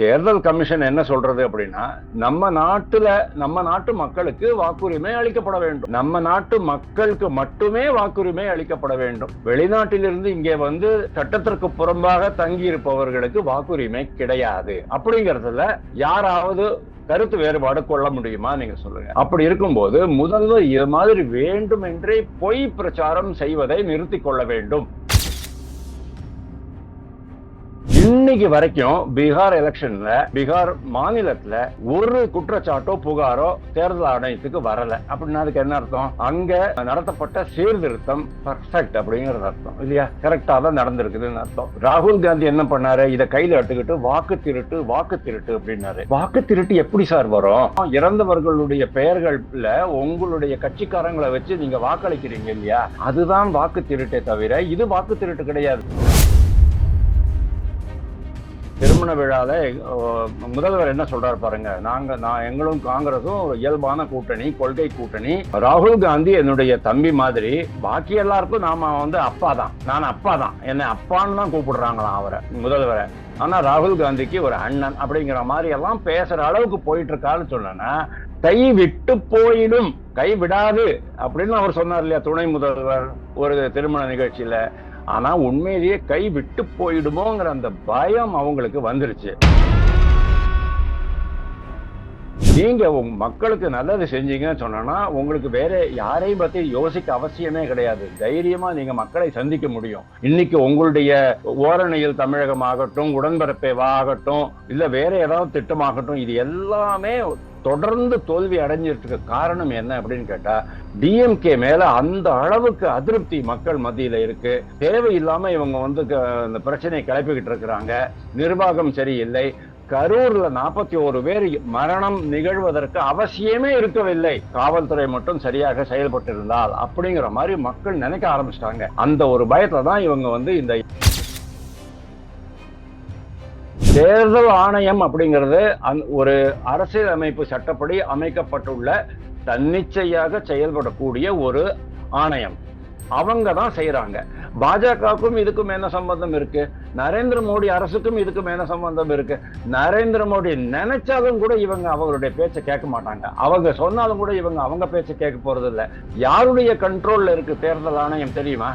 தேர்தல் கமிஷன் என்ன சொல்றது அப்படின்னா, நம்ம நாட்டு மக்களுக்கு வாக்குரிமை அளிக்கப்பட வேண்டும். நம்ம நாட்டு மக்களுக்கு மட்டுமே வாக்குரிமை அளிக்கப்பட வேண்டும். வெளிநாட்டிலிருந்து இங்கே வந்து சட்டத்திற்கு புறம்பாக தங்கி இருப்பவர்களுக்கு வாக்குரிமை கிடையாது. அப்படிங்கறதுல யாராவது கருத்து வேறுபாடு கொள்ள முடியுமா? நீங்க சொல்லுங்க. அப்படி இருக்கும்போது முதல்வர் இது மாதிரி வேண்டும் என்றே பொய் பிரச்சாரம் செய்வதை நிறுத்திக் கொள்ள வேண்டும். இன்னைக்கு வரைக்கும் பீகார் மாநிலத்துல ஒரு குற்றச்சாட்டோ புகாரோ தேர்தல் ஆணையத்துக்கு வரல. அப்படின்னா அதுக்கு என்ன அர்த்தம்? அங்க நடத்தப்பட்ட சீர்திருத்தம் பர்ஃபெக்ட் அப்படிங்கிறது அர்த்தம் இல்லையா? கரெக்டா தான் நடந்திருக்குதுன்னு அர்த்தம். ராகுல் காந்தி என்ன பண்ணாரு? இதை கையில எடுத்துக்கிட்டு வாக்கு திருட்டு அப்படின்னாரு. வாக்கு திருட்டு எப்படி சார் வரும்? இறந்தவர்களுடைய பெயர்கள்ல உங்களுடைய கட்சிக்காரங்களை வச்சு நீங்க வாக்களிக்கிறீங்க இல்லையா? அதுதான் வாக்கு திருட்டே தவிர இது வாக்கு திருட்டு கிடையாது. திருமண விழால முதல்வர் என்ன சொல்றாரு பாருங்க, எங்களும் காங்கிரஸும் ஒரு இயல்பான கூட்டணி, கொள்கை கூட்டணி. ராகுல் காந்தி என்னுடைய தம்பி மாதிரி, பாக்கி எல்லாருக்கும் நாம வந்து அப்பா தான், நான் அப்பா தான், என்ன அப்பான்னு தான் கூப்பிடுறாங்களாம் அவரை, முதல்வரை. ஆனா ராகுல் காந்திக்கு ஒரு அண்ணன் அப்படிங்கிற மாதிரி எல்லாம் பேசுற அளவுக்கு போயிட்டு இருக்கான்னு சொன்னா, கை விட்டு போயிடும், கை விடாது அப்படின்னு அவர் சொன்னார் இல்லையா துணை முதல்வர் ஒரு திருமண நிகழ்ச்சியில. ஆனா உண்மையிலேயே கை விட்டு போயிடுமோங்கிற அந்த பயம் அவங்களுக்கு வந்துருச்சு. நீங்க உங்க மக்களுக்கு நல்லது செஞ்சீங்கன்னு சொன்னா உங்களுக்கு வேற யாரையும் பத்தி யோசிக்க அவசியமே கிடையாது. தைரியமா நீங்க மக்களை சந்திக்க முடியும். இன்னைக்கு உங்களுடைய ஓரணியில் தமிழகமாகட்டும், உடன்பிறப்பேவாகட்டும், இல்ல வேற ஏதாவது திட்டமாகட்டும், இது எல்லாமே தொடர்ந்து தோல்வி அடைஞ்சிட்டு இருக்க காரணம் என்ன அப்படின்னு கேட்டா, டிஎம்கே மேல அந்த அளவுக்கு அதிருப்தி மக்கள் மத்தியில இருக்கு. தேவையில்லாம இவங்க வந்து இந்த பிரச்சனையை கிளப்பிக்கிட்டு இருக்கிறாங்க. நிர்வாகம் சரியில்லை. கரூர்ல 41 பேர் மரணம் நிகழ்வதற்கு அவசியமே இருக்கவில்லை, காவல்துறை மட்டும் சரியாக செயல்பட்டு இருந்தால் அப்படிங்கிற மாதிரி மக்கள் நினைக்க ஆரம்பிச்சிட்டாங்க. அந்த ஒரு பயத்துல தான் இவங்க வந்து இந்த தேர்தல் ஆணையம் அப்படிங்கிறது ஒரு அரசியலமைப்பு சட்டப்படி அமைக்கப்பட்டுள்ள தன்னிச்சையாக செயல்படக்கூடிய ஒரு ஆணையம். அவங்க தான் செய்யறாங்க. பாஜகவுக்கும் இதுக்கும் என்ன சம்பந்தம் இருக்கு? நரேந்திர மோடி அரசுக்கும் இதுக்கும் என்ன சம்பந்தம் இருக்கு? நரேந்திர மோடி நினைச்சாலும் கூட இவங்க அவங்களுடைய பேச்சை கேட்க மாட்டாங்க. அவங்க சொன்னாலும் கூட இவங்க அவங்க பேச்சை கேட்க போறது இல்லை. யாருடைய கண்ட்ரோல்ல இருக்கு தேர்தல் ஆணையம் தெரியுமா?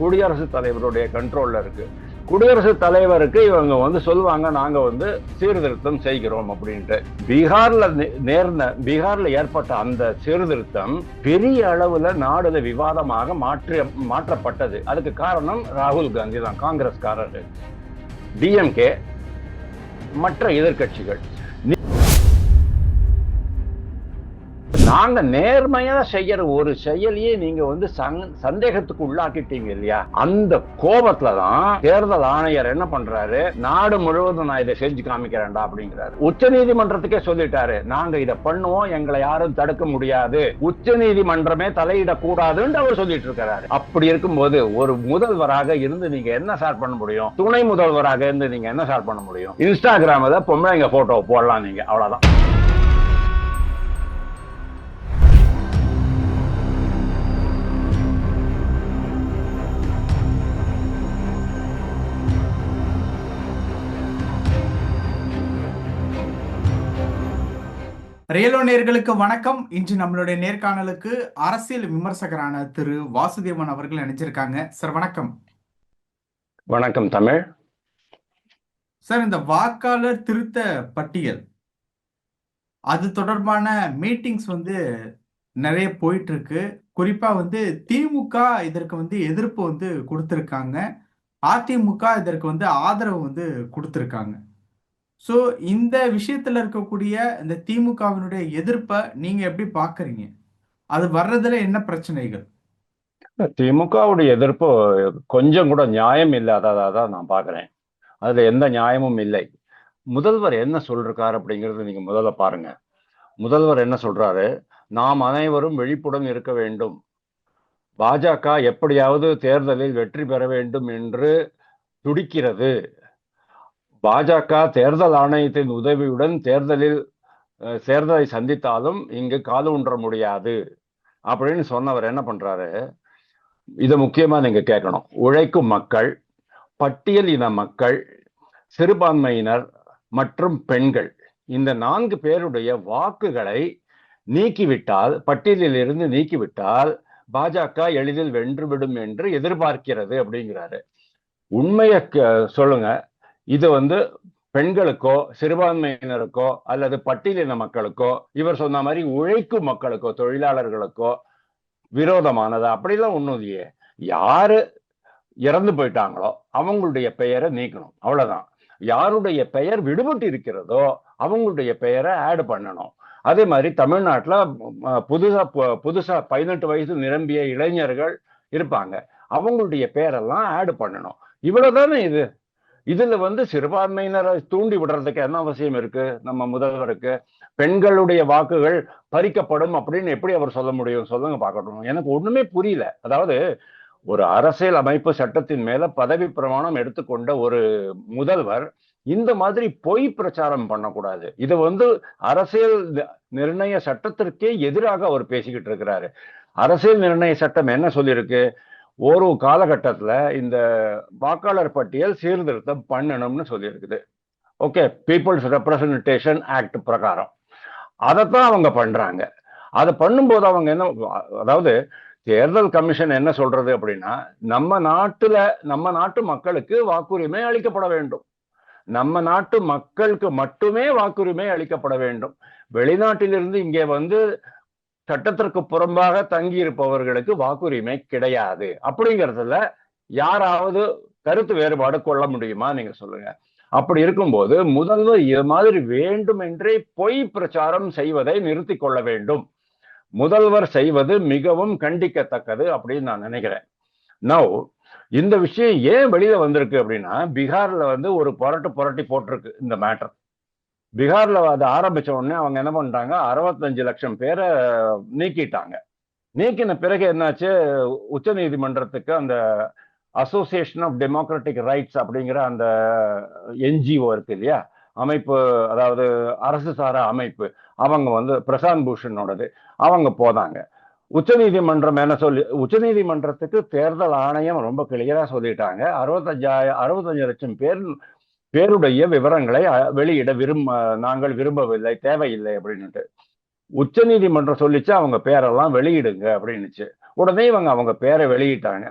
குடியரசுத் தலைவருடைய கண்ட்ரோல்ல இருக்கு. குடியரசுத் தலைவருக்கு இவங்க வந்து சொல்லுவாங்க, நாங்க வந்து சீர்திருத்தம் செய்கிறோம் அப்படின்ட்டு. பீகார்ல ஏற்பட்ட அந்த சீர்திருத்தம் பெரிய அளவுல நாடுல விவாதமாக மாற்றப்பட்டது. அதுக்கு காரணம் ராகுல் காந்தி தான், காங்கிரஸ்காரர், டிஎம்கே, மற்ற எதிர்கட்சிகள். நாங்க நேர்மையா செய்யற ஒரு செயலியே நீங்க வந்து சந்தேகத்துக்கு உள்ளாக்கிட்டீங்க இல்லையா? அந்த கோபத்துலதான் தேர்தல் ஆணையர் என்ன பண்றாரு, நாடு முழுவதும் நான் இதை செஞ்சு காமிக்கிறேன்டா அப்படிங்கிறாரு. உச்ச நீதிமன்றத்துக்கே சொல்லிட்டாரு, நாங்க இதை பண்ணுவோம், எங்களை யாரும் தடுக்க முடியாது, உச்ச நீதிமன்றமே தலையிடக்கூடாதுன்னு அவர் சொல்லிட்டு இருக்கிறாரு. அப்படி இருக்கும்போது ஒரு முதல்வராக இருந்து நீங்க என்ன சார் பண்ண முடியும்? துணை முதல்வராக இருந்து நீங்க என்ன சார் பண்ண முடியும்? இன்ஸ்டாகிராம்ல பொம்பளைங்க போட்டோ போடலாம் நீங்க, அவ்வளவுதான். ரியலோ நேர்களுக்கு வணக்கம். இன்று நம்மளுடைய நேர்காணலுக்கு அரசியல் விமர்சகரான திரு வாசுதேவன் அவர்கள் நினைச்சிருக்காங்க. சார் வணக்கம். வணக்கம் தமிழ். சார், இந்த வாக்காளர் திருத்த பட்டியல் அது தொடர்பான மீட்டிங்ஸ் வந்து நிறைய போயிட்டு இருக்கு. குறிப்பா வந்து திமுக இதற்கு வந்து எதிர்ப்பு வந்து கொடுத்திருக்காங்க, அதிமுக இதற்கு வந்து ஆதரவு வந்து கொடுத்திருக்காங்க. ஸோ இந்த விஷயத்துல இருக்கக்கூடிய இந்த திமுகவினுடைய எதிர்ப்பை நீங்க எப்படி பாக்குறீங்க? அது வர்றதுல என்ன பிரச்சனைகள்? திமுகவுடைய எதிர்ப்பு கொஞ்சம் கூட நியாயம் இல்லாததான் நான் பாக்குறேன். அதுல எந்த நியாயமும் இல்லை. முதல்வர் என்ன சொல்றாரு அப்படிங்கிறது நீங்க முதல்ல பாருங்க. முதல்வர் என்ன சொல்றாரு, நாம் அனைவரும் விழிப்புடன் இருக்க வேண்டும், பாஜக எப்படியாவது தேர்தலில் வெற்றி பெற வேண்டும் என்று துடிக்கிறது, பாஜக தேர்தல் ஆணையத்தின் உதவியுடன் தேர்தலை சந்தித்தாலும் இங்கு கால் ஊன்ற முடியாது அப்படின்னு சொன்னவர் என்ன பண்றாரு, இதை முக்கியமா நீங்க கேட்கணும். உழைக்கும் மக்கள், பட்டியல் இன மக்கள், சிறுபான்மையினர், மற்றும் பெண்கள், இந்த 4 பேருடைய வாக்குகளை நீக்கிவிட்டால், பட்டியலில் இருந்து நீக்கிவிட்டால் பாஜக எளிதில் வென்றுவிடும் என்று எதிர்பார்க்கிறது அப்படிங்கிறாரு. உண்மையை சொல்லுங்க, இது பெண்களுக்கோ சிறுபான்மையினருக்கோ அல்லது பட்டியலின மக்களுக்கோ, இவர் சொன்ன மாதிரி உழைக்கும் மக்களுக்கோ தொழிலாளர்களுக்கோ விரோதமானதா? அப்படிலாம் ஒண்ணும் இல்லையே. யாரு இறந்து போயிட்டாங்களோ அவங்களுடைய பெயரை நீக்கணும், அவ்வளவுதான். யாருடைய பெயர் விடுபட்டு இருக்கிறதோ அவங்களுடைய பெயரை ஆட் பண்ணணும். அதே மாதிரி தமிழ்நாட்டுல புதுசா 18 வயசு நிரம்பிய இளைஞர்கள் இருப்பாங்க, அவங்களுடைய பெயரெல்லாம் ஆட் பண்ணணும். இவ்வளவுதானே இது. இதுல சிறுபான்மையினரை தூண்டி விடுறதுக்கு என்ன அவசியம் இருக்கு? நம்ம முதல்வருக்கு பெண்களுடைய வாக்குகள் பறிக்கப்படும் அப்படின்னு எப்படி அவர் சொல்ல முடியும்? சொல்லுங்க பார்க்கணும். எனக்கு ஒண்ணுமே புரியல. அதாவது ஒரு அரசியல் அமைப்பு சட்டத்தின் மேல பதவி பிரமாணம் எடுத்துக்கொண்ட ஒரு முதல்வர் இந்த மாதிரி பொய் பிரச்சாரம் பண்ணக்கூடாது. இது அரசியல் நிர்ணய சட்டத்திற்கே எதிராக அவர் பேசிக்கிட்டு இருக்கிறாரு. அரசியல் நிர்ணய சட்டம் என்ன சொல்லியிருக்கு? ஒரு காலகட்டத்துல இந்த வாக்காளர் பட்டியல் சீர்திருத்தம் பண்ணணும்னு சொல்லியிருக்குது. ஓகே, பீப்புள்ஸ் ரெப்ரசன்டேஷன் ஆக்ட் பிரகாரம் அதைத்தான் அவங்க பண்றாங்க. அதை பண்ணும்போது அவங்க என்ன, அதாவது தேர்தல் கமிஷன் என்ன சொல்றது அப்படின்னா, நம்ம நாட்டு மக்களுக்கு வாக்குரிமை அளிக்கப்பட வேண்டும், நம்ம நாட்டு மக்களுக்கு மட்டுமே வாக்குரிமை அளிக்கப்பட வேண்டும். வெளிநாட்டிலிருந்து இங்கே சட்டத்திற்கு புறம்பாக தங்கி இருப்பவர்களுக்கு வாக்குரிமை கிடையாது அப்படிங்கிறதுல யாராவது கருத்து வேறுபாடு கொள்ள முடியுமா? நீங்க சொல்லுங்க. அப்படி இருக்கும்போது முதல்வர் இது மாதிரி வேண்டும் என்றே பொய் பிரச்சாரம் செய்வதை நிறுத்தி கொள்ள வேண்டும். முதல்வர் செய்வது மிகவும் கண்டிக்கத்தக்கது அப்படின்னு நான் நினைக்கிறேன். நவ் இந்த விஷயம் ஏன் வெளியில வந்திருக்கு அப்படின்னா, பீகார்ல ஒரு புரட்டி போட்டிருக்கு இந்த மேட்டர். பீகார்ல அதை ஆரம்பிச்ச உடனே அவங்க என்ன பண்றாங்க, 65 லட்சம் பேரை நீக்கிட்டாங்க. நீக்கின பிறகு என்னாச்சு, உச்ச நீதிமன்றத்துக்கு அந்த அசோசியேஷன் ஆஃப் டெமோக்ராட்டிக் ரைட்ஸ் அப்படிங்கிற அந்த என்ஜிஓ இருக்கு இல்லையா, அமைப்பு, அதாவது அரசு சாரா அமைப்பு, அவங்க பிரசாந்த் பூஷனோடது, அவங்க போதாங்க. உச்சநீதிமன்றம் என்ன உச்சநீதிமன்றத்துக்கு தேர்தல் ஆணையம் ரொம்ப கிளியரா சொல்லிட்டாங்க, 65 லட்சம் பேருடைய விவரங்களை வெளியிட நாங்கள் விரும்பவில்லை, தேவையில்லை அப்படின்னுட்டு. உச்ச நீதிமன்றம் சொல்லிச்சு அவங்க பேரெல்லாம் வெளியிடுங்க அப்படின்னுச்சு. உடனே அவங்க பேரை வெளியிட்டாங்க.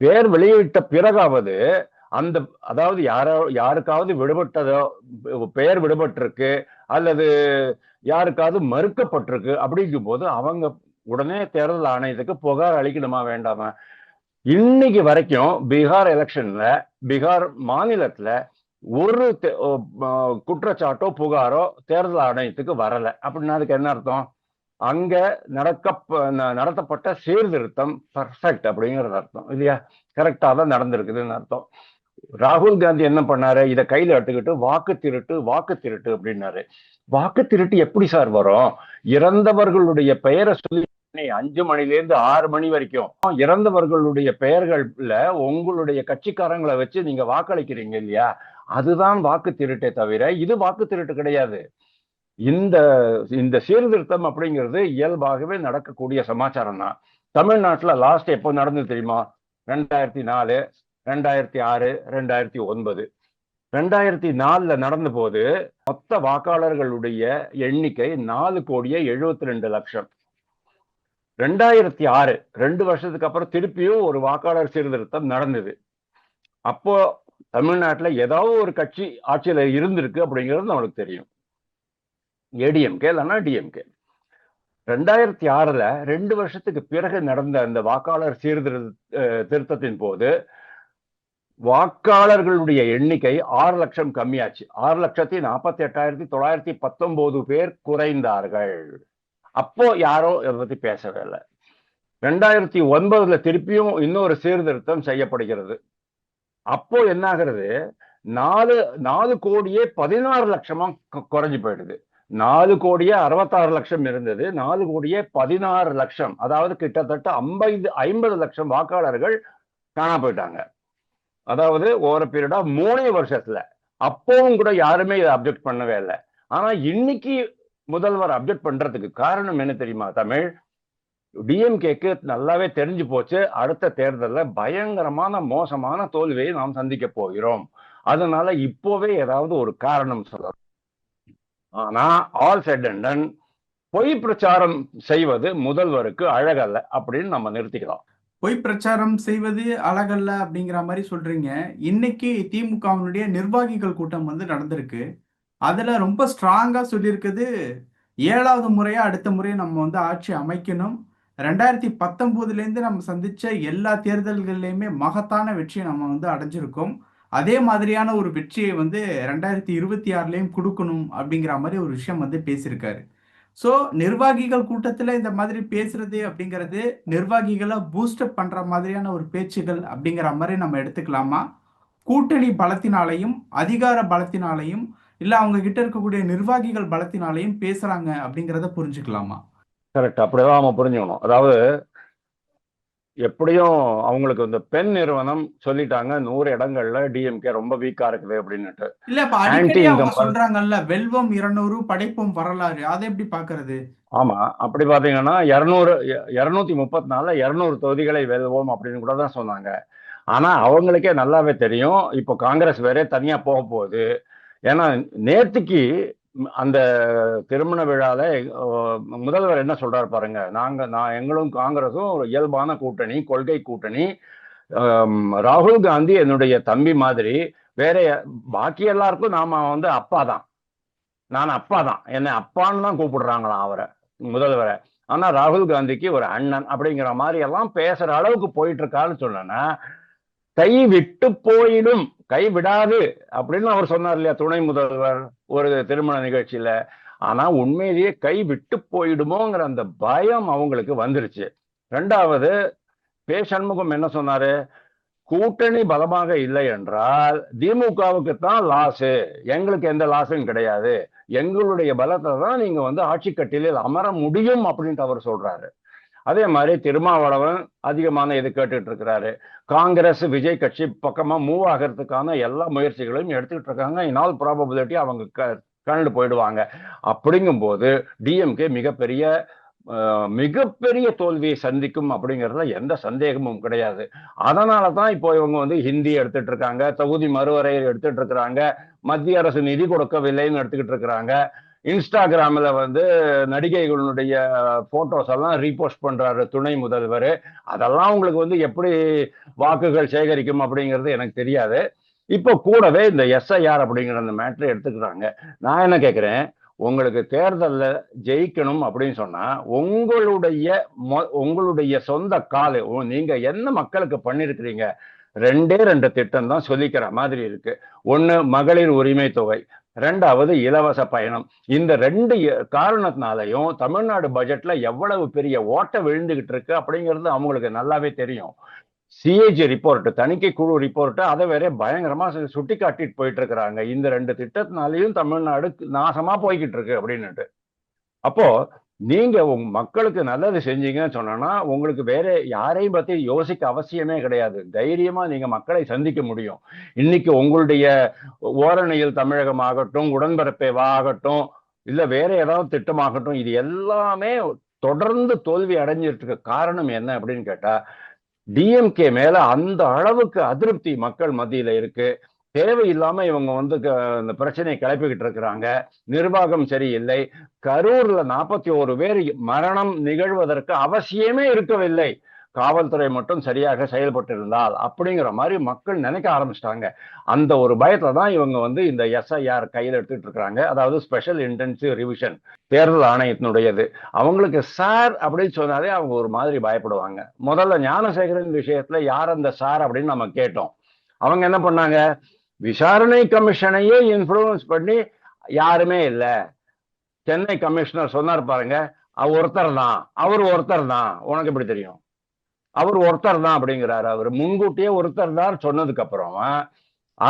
பேர் வெளியிட்ட பிறகாவது அதாவது யாருக்காவது விடுபட்டதோ, பெயர் விடுபட்டிருக்கு அல்லது யாருக்காவது மறுக்கப்பட்டிருக்கு அப்படிங்கும் போது அவங்க உடனே தேர்தல் ஆணையத்துக்கு புகார் அளிக்கணுமா வேண்டாமா? இன்னைக்கு வரைக்கும் பீகார் மாநிலத்துல ஒரு குற்றச்சாட்டோ புகாரோ தேர்தல் ஆணையத்துக்கு வரல. அப்படின்னா அதுக்கு என்ன அர்த்தம்? அங்க நடத்தப்பட்ட சீர்திருத்தம் பர்ஃபெக்ட் அப்படிங்கிறது அர்த்தம் இல்லையா? கரெக்டா தான் நடந்திருக்குதுன்னு அர்த்தம். ராகுல் காந்தி என்ன பண்ணாரு, இதை கையில எடுத்துக்கிட்டு வாக்கு திருட்டு அப்படின்னாரு. வாக்கு திருட்டு எப்படி சார் வரும்? இறந்தவர்களுடைய பெயரை சொல்லி 5 மணிலேருந்து 6 மணி வரைக்கும் இறந்தவர்களுடைய பெயர்கள்ல உங்களுடைய கட்சிக்காரங்களை வச்சு நீங்க வாக்களிக்கிறீங்க இல்லையா, அதுதான் வாக்கு திருட்டே தவிர இது வாக்கு திருட்டு கிடையாது. இந்த சீர்திருத்தம் அப்படிங்கிறது இயல்பாகவே நடக்கக்கூடிய சமாச்சாரம் தான். தமிழ்நாட்டுல லாஸ்ட் எப்போ நடந்தது தெரியுமா? 2004, 2006, 2009. 2004 நடந்த போது மொத்த வாக்காளர்களுடைய எண்ணிக்கை 4,72,00,000. 2006, 2 வருஷத்துக்கு அப்புறம் திருப்பியும் ஒரு வாக்காளர் சீர்திருத்தம் நடந்தது. அப்போ தமிழ்நாட்டுல ஏதாவது ஒரு கட்சி ஆட்சியில இருந்திருக்கு அப்படிங்கிறது நம்மளுக்கு தெரியும், ஏடிஎம்கே இல்லைன்னா டிஎம்கே. 2006ல 2 வருஷத்துக்கு பிறகு நடந்த அந்த வாக்காளர் சீர்திருத்தத்தின் போது வாக்காளர்களுடைய எண்ணிக்கை 6 லட்சம் கம்மியாச்சு. 6,48,919 பேர் குறைந்தார்கள். அப்போ யாரோ இதை பத்தி பேசவே இல்லை. 2009ல திருப்பியும் இன்னொரு சீர்திருத்தம் செய்யப்படுகிறது. அப்போ என்ன ஆகிறது, 4,16,00,000 குறைஞ்சு போயிடுது. 4,66,00,000 இருந்தது, 4,16,00,000. அதாவது கிட்டத்தட்ட 50 லட்சம் வாக்காளர்கள் காணா போயிட்டாங்க. அதாவது ஒரு பீரியடா 3 வருஷத்துல. அப்பவும் கூட யாருமே இதை அப்ஜெக்ட் பண்ணவே இல்லை. ஆனா இன்னைக்கு முதல்வர் அப்ஜெக்ட் பண்றதுக்கு காரணம் என்ன தெரியுமா? தமிழ் டிஎம்கேக்கு நல்லாவே தெரிஞ்சு போச்சு, அடுத்த தேர்தலில் பயங்கரமான மோசமான தோல்வியை நாம் சந்திக்க போகிறோம். அதனால இப்போவே ஏதாவது ஒரு காரணம் சொல்லலாம். ஆனா ஆல் செட் அண்ட் டன் பொய் பிரச்சாரம் செய்வது முதல்வருக்கு அழகல்ல அப்படின்னு நம்ம நிறுத்திக்கலாம். பொய் பிரச்சாரம் செய்வது அழகல்ல அப்படிங்கிற மாதிரி சொல்றீங்க. இன்னைக்கு திமுகவினுடைய நிர்வாகிகள் கூட்டம் வந்து நடந்திருக்கு. அதுல ரொம்ப ஸ்ட்ராங்கா சொல்லியிருக்குது, 7வது முறையா அடுத்த முறை நம்ம வந்து ஆட்சி அமைக்கணும். 2019லேருந்து நம்ம சந்திச்ச எல்லா தேர்தல்கள்லையுமே மகத்தான வெற்றியை நம்ம வந்து அடைஞ்சிருக்கோம். அதே மாதிரியான ஒரு வெற்றியை வந்து 2026லேயும் கொடுக்கணும் அப்படிங்கிற மாதிரி ஒரு விஷயம் வந்து பேசியிருக்காரு. ஸோ நிர்வாகிகள் கூட்டத்துல இந்த மாதிரி பேசுறது அப்படிங்கிறது நிர்வாகிகளை பூஸ்டப் பண்ற மாதிரியான ஒரு பேச்சுகள் அப்படிங்கிற மாதிரி நம்ம எடுத்துக்கலாமா? கூட்டணி பலத்தினாலையும் அதிகார பலத்தினாலையும் இல்ல அவங்க கிட்ட இருக்கக்கூடிய நிர்வாகிகள் பலத்தினாலையும் பேசுறாங்க அப்படிங்கிறத புரிஞ்சுக்கலாமா? கரெக்ட், அப்படிதான் நம்ம புரிஞ்சுக்கணும். அதாவது எப்படியும் அவங்களுக்கு இந்த பெண் நிறுவனம் சொல்லிட்டாங்க 100 இடங்கள்ல டிஎம்கே ரொம்ப வீக்கா இருக்குது அப்படின்னுட்டு. இல்ல இப்ப ஆன்டி அடிக்கடி அவங்க இன்கம். சொல்றாங்கல்ல, வெல்வம் 200 படைப்போம் வரலாறு, அதை எப்படி பாக்குறது? ஆமா, அப்படி பாத்தீங்கன்னா 200 234ல 200 தொகுதிகளை வெல்வோம் அப்படின்னு கூட தான் சொன்னாங்க. ஆனா அவங்களுக்கே நல்லாவே தெரியும் இப்போ காங்கிரஸ் வேற தனியா போக போகுது. ஏன்னா நேத்துக்கு அந்த திருமண விழால முதல்வர் என்ன சொல்றாரு பாருங்க, நான் எங்களும் காங்கிரஸும் ஒரு இயல்பான கூட்டணி, கொள்கை கூட்டணி. ராகுல் காந்தி என்னுடைய தம்பி மாதிரி, வேற பாக்கி எல்லாருக்கும் நாம வந்து அப்பா தான், நான் அப்பா தான், என்னை அப்பான்னு தான் கூப்பிடுறாங்களாம் அவரை, முதல்வரை. ஆனா ராகுல் காந்திக்கு ஒரு அண்ணன் அப்படிங்கிற மாதிரி எல்லாம் பேசுற அளவுக்கு போயிட்டு இருக்காருன்னு சொன்னா, கை விட்டு போயிடும், கை விடாது அப்படின்னு அவர் சொன்னார் இல்லையா துணை முதல்வர் ஒரு திருமண நிகழ்ச்சியில. ஆனா உண்மையிலேயே கை விட்டு போயிடுமோங்கிற அந்த பயம் அவங்களுக்கு வந்துருச்சு. ரெண்டாவது, பே சண்முகம் என்ன சொன்னாரு, கூட்டணி பலமாக இல்லை என்றால் திமுகவுக்கு தான் லாஸு, எங்களுக்கு எந்த லாஸும் கிடையாது, எங்களுடைய பலத்தை தான் நீங்க வந்து ஆட்சி கட்டிலில் அமர முடியும் அப்படின்ட்டு அவர் சொல்றாரு. அதே மாதிரி திருமாவளவன் அதிகமான இது கேட்டுட்டு இருக்கிறாரு. காங்கிரஸ் விஜய் கட்சி பக்கமா மூவ் ஆகிறதுக்கான எல்லா முயற்சிகளையும் எடுத்துக்கிட்டு இருக்காங்க. இன் ஆல் ப்ராபபிலிட்டி அவங்க கண்டு போயிடுவாங்க. அப்படிங்கும்போது டிஎம்கே மிகப்பெரிய தோல்வியை சந்திக்கும் அப்படிங்கிறதுல எந்த சந்தேகமும் கிடையாது. அதனால தான் இப்போ இவங்க வந்து ஹிந்தி எடுத்துட்டு இருக்காங்க, தொகுதி மறுவரையை எடுத்துட்டு இருக்கிறாங்க, மத்திய அரசு நிதி கொடுக்கவில்லைன்னு எடுத்துக்கிட்டு இருக்கிறாங்க. இன்ஸ்டாகிராமில் வந்து நடிகைகளுடைய போட்டோஸ் எல்லாம் ரீபோஸ்ட் பண்றாரு துணை முதல்வர். அதெல்லாம் உங்களுக்கு வந்து எப்படி வாக்குகள் சேகரிக்கும் அப்படிங்கிறது எனக்கு தெரியாது. இப்போ கூடவே இந்த எஸ்ஐஆர் அப்படிங்கிற அந்த மேட்டரை எடுத்துக்கிறாங்க. நான் என்ன கேட்கிறேன், உங்களுக்கு தேர்தல்ல ஜெயிக்கணும் அப்படின்னு சொன்னா உங்களுடைய சொந்த காலு நீங்க என்ன மக்களுக்கு பண்ணிருக்கிறீங்க, 2 திட்டம் தான் சொல்லிக்கிற மாதிரி இருக்கு. ஒண்ணு மகளிர் உரிமை தொகை, 2வது இலவச பயணம். இந்த 2 காரணத்தினாலையும் தமிழ்நாடு பட்ஜெட்ல எவ்வளவு பெரிய ஓட்ட விழுந்துகிட்டு இருக்கு அப்படிங்கிறது அவங்களுக்கு நல்லாவே தெரியும். சிஏஜி ரிப்போர்ட், தணிக்கை குழு ரிப்போர்ட், அதை வேற பயங்கரமா சுட்டி காட்டிட்டு போயிட்டு இருக்கிறாங்க. இந்த 2 திட்டத்தினாலையும் தமிழ்நாடு நாசமா போய்கிட்டு இருக்கு அப்படின்னுட்டு. அப்போ நீங்க உங்க மக்களுக்கு நல்லது செஞ்சீங்கன்னு சொன்னா உங்களுக்கு வேற யாரையும் பத்தி யோசிக்க அவசியமே கிடையாது. தைரியமா நீங்க மக்களை சந்திக்க முடியும். இன்னைக்கு உங்களுடைய ஓரணியில் தமிழகமாகட்டும், உடன்பிறப்பேவாகட்டும், இல்ல வேற ஏதாவது திட்டமாகட்டும், இது எல்லாமே தொடர்ந்து தோல்வி அடைஞ்சிட்டு இருக்க காரணம் என்ன அப்படின்னு கேட்டா, டிஎம்கே மேல அந்த அளவுக்கு அதிருப்தி மக்கள் மத்தியில இருக்கு. தேவையில்லாம இவங்க வந்து இந்த பிரச்சனையை கிளப்பிக்கிட்டு இருக்கிறாங்க. நிர்வாகம் சரியில்லை. கரூர்ல 41 பேர் மரணம் நிகழ்வதற்கு அவசியமே இருக்கவில்லை, காவல்துறை மட்டும் சரியாக செயல்பட்டு இருந்தால் அப்படிங்கிற மாதிரி மக்கள் நினைக்க ஆரம்பிச்சிட்டாங்க. அந்த ஒரு பயத்துல தான் இவங்க வந்து இந்த எஸ்ஐஆர் கையில் எடுத்துட்டு இருக்கிறாங்க. அதாவது ஸ்பெஷல் இன்டென்சிவ் ரிவிஷன், தேர்தல் ஆணையத்தினுடையது. அவங்களுக்கு சார் அப்படின்னு சொன்னாலே அவங்க ஒரு மாதிரி பயப்படுவாங்க. முதல்ல ஞானசேகரன் விஷயத்துல யார் அந்த சார் அப்படின்னு நம்ம கேட்டோம். அவங்க என்ன பண்ணாங்க, விசாரணை கமிஷனையே இன்ஃப்ளூயன்ஸ் பண்ணி யாருமே இல்லை, சென்னை கமிஷனர் சொன்னார் பாருங்க, ஒருத்தர் தான், அவர் ஒருத்தர் தான், உனக்கு எப்படி தெரியும், அவர் ஒருத்தர் தான் அப்படிங்கிறாரு. அவர் முன்கூட்டியே ஒருத்தர் தான் சொன்னதுக்கு அப்புறம்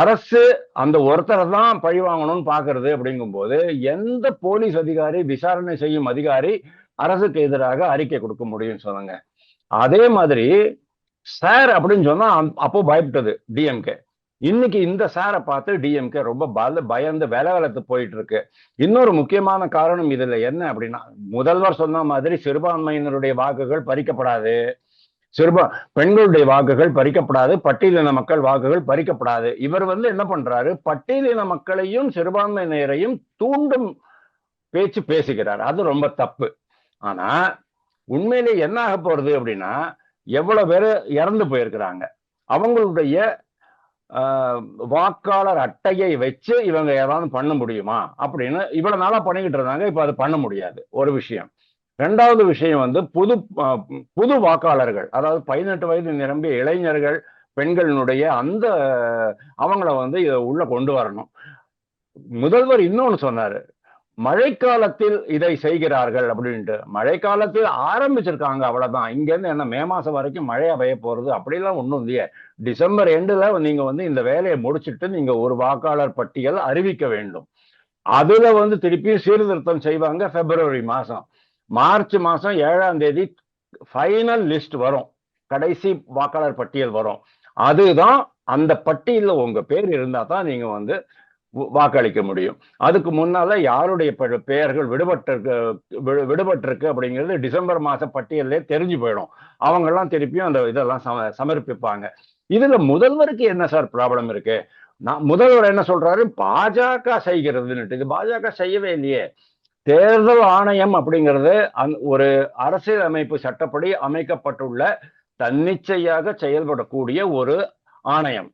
அரசு அந்த ஒருத்தரை தான் பழி வாங்கணும்னு பாக்குறது. அப்படிங்கும் போது எந்த போலீஸ் அதிகாரி, விசாரணை செய்யும் அதிகாரி அரசுக்கு எதிராக அறிக்கை கொடுக்க முடியும் சொன்னாங்க. அதே மாதிரி சார் அப்படின்னு சொன்னா அப்போ பயப்பட்டது டிஎம்கே. இன்னைக்கு இந்த சாரை பார்த்து டிஎம்கே ரொம்ப பயந்து விலவலத்து போயிட்டு இருக்கு. இன்னொரு முக்கியமான காரணம் இதுல என்ன அப்படின்னா, முதல்வர் சொன்ன மாதிரி சிறுபான்மையினருடைய வாக்குகள் பறிக்கப்படாது, பெண்களுடைய வாக்குகள் பறிக்கப்படாது, பட்டியலின மக்கள் வாக்குகள் பறிக்கப்படாது. இவர் என்ன பண்றாரு, பட்டியலின மக்களையும் சிறுபான்மையினரையும் தூண்டும் பேச்சு பேசுகிறார். அது ரொம்ப தப்பு. ஆனா உண்மையிலே என்ன ஆக போறது அப்படின்னா, எவ்வளவு பேர் இறந்து போயிருக்கிறாங்க, அவங்களுடைய வாக்காளர் அட்டையை வச்சு இவங்க ஏதாவது பண்ண முடியுமா அப்படின்னு இவ்வளவு நாளா பண்ணிக்கிட்டு இருந்தாங்க. இப்ப அது பண்ண முடியாது, ஒரு விஷயம். ரெண்டாவது விஷயம் புது வாக்காளர்கள், அதாவது 18 வயது நிரம்பிய இளைஞர்கள், பெண்களினுடைய அந்த அவங்கள உள்ள கொண்டு வரணும். முதல்வர் இன்னொன்னு சொன்னாரு, மழைக்காலத்தில் இதை செய்கிறார்கள் அப்படின்ட்டு. மழைக்காலத்தில் ஆரம்பிச்சிருக்காங்க, அவ்வளவுதான். இங்க இருந்து என்ன மே மாசம் வரைக்கும் மழையா பெய்ய போறது அப்படிலாம் ஒண்ணும் இல்லையே. டிசம்பர் எண்டுல நீங்க இந்த வேலையை முடிச்சுட்டு நீங்க ஒரு வாக்காளர் பட்டியல் அறிவிக்க வேண்டும். அதுல திருப்பி சீர்திருத்தம் செய்வாங்க. பிப்ரவரி மாசம், மார்ச் மாசம் 7ஆம் தேதி ஃபைனல் லிஸ்ட் வரும், கடைசி வாக்காளர் பட்டியல் வரும். அதுதான் அந்த பட்டியல உங்க பேர் இருந்தா தான் நீங்க வாக்களிக்க முடியும். அதுக்கு முன்னால யாருடைய பெயர்கள் விடுபட்டிருக்கு அப்படிங்கிறது டிசம்பர் மாச பட்டியலே தெரிஞ்சு போயிடும். அவங்க எல்லாம் திருப்பியும் அந்த இதெல்லாம் சமர்ப்பிப்பாங்க. இதுல முதல்வருக்கு என்ன சார் ப்ராப்ளம் இருக்கு? முதல்வர் என்ன சொல்றாரு, பாஜக செய்கிறதுன்னு. இது பாஜக செய்யவே இல்லையே. தேர்தல் ஆணையம் அப்படிங்கிறது ஒரு அரசியல் அமைப்பு சட்டப்படி அமைக்கப்பட்டுள்ள தன்னிச்சையாக செயல்படக்கூடிய ஒரு ஆணையம்.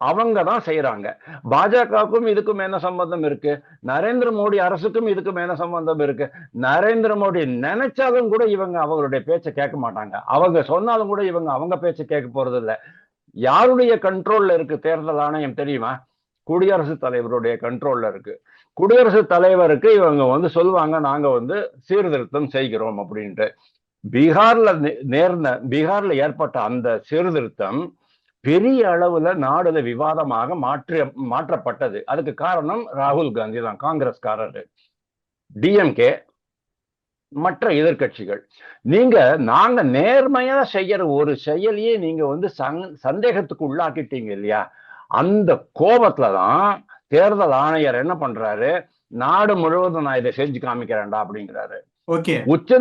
அவங்க தான் செய்யறாங்க. பாஜகவுக்கும் இதுக்கும் என்ன சம்பந்தம் இருக்கு? நரேந்திர மோடி அரசுக்கும் இதுக்கும் என்ன சம்பந்தம் இருக்கு? நரேந்திர மோடி நினைச்சாலும் கூட இவங்க அவங்களுடைய பேச்சை கேட்க மாட்டாங்க. அவங்க சொன்னாலும் கூட இவங்க அவங்க பேச்சை கேட்க போறது இல்லை. யாருடைய கண்ட்ரோல்ல இருக்கு தேர்தல் ஆணையம் தெரியுமா? குடியரசுத் தலைவருடைய கண்ட்ரோல்ல இருக்கு. குடியரசுத் தலைவருக்கு இவங்க சொல்லுவாங்க, நாங்க சீர்திருத்தம் செய்கிறோம் அப்படின்ட்டு. பீகார்ல ஏற்பட்ட அந்த சீர்திருத்தம் பெரிய அளவுல நாடுல விவாதமாக மாற்றப்பட்டது. அதுக்கு காரணம் ராகுல் காந்தி தான், காங்கிரஸ்காரரு, டிஎம்கே, மற்ற எதிர்கட்சிகள். நாங்க நேர்மையா செய்யற ஒரு செயலியே நீங்க சந்தேகத்துக்கு உள்ளாக்கிட்டீங்க இல்லையா? அந்த கோபத்துலதான் தேர்தல் ஆணையர் என்ன பண்றாரு, நாடு முழுவதும் நான் இதை செஞ்சு காமிக்கிறேன்டா அப்படிங்கிறாரு. உச்ச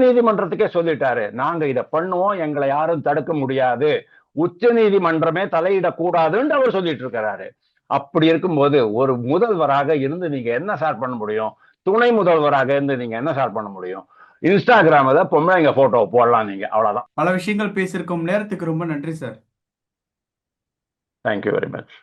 நீதிமன்றத்துக்கே சொல்லிட்டாரு, நாங்க இதை பண்ணுவோம், எங்களை யாரும் தடுக்க முடியாது, உச்ச நீதிமன்றமே தலையிடக்கூடாதுன்னு அவர் சொல்லிட்டு இருக்கிறாரு. அப்படி இருக்கும்போது ஒரு முதல்வராக இருந்து நீங்க என்ன சார் பண்ண முடியும்? துணை முதல்வராக இருந்து நீங்க என்ன சார் பண்ண முடியும்? இன்ஸ்டாகிராம்ல பொம்பளைங்க போட்டோ போடலாம் நீங்க, அவ்வளவுதான். பல விஷயங்கள் பேசியிருக்கோம். நேரத்துக்கு ரொம்ப நன்றி சார். Thank you very much.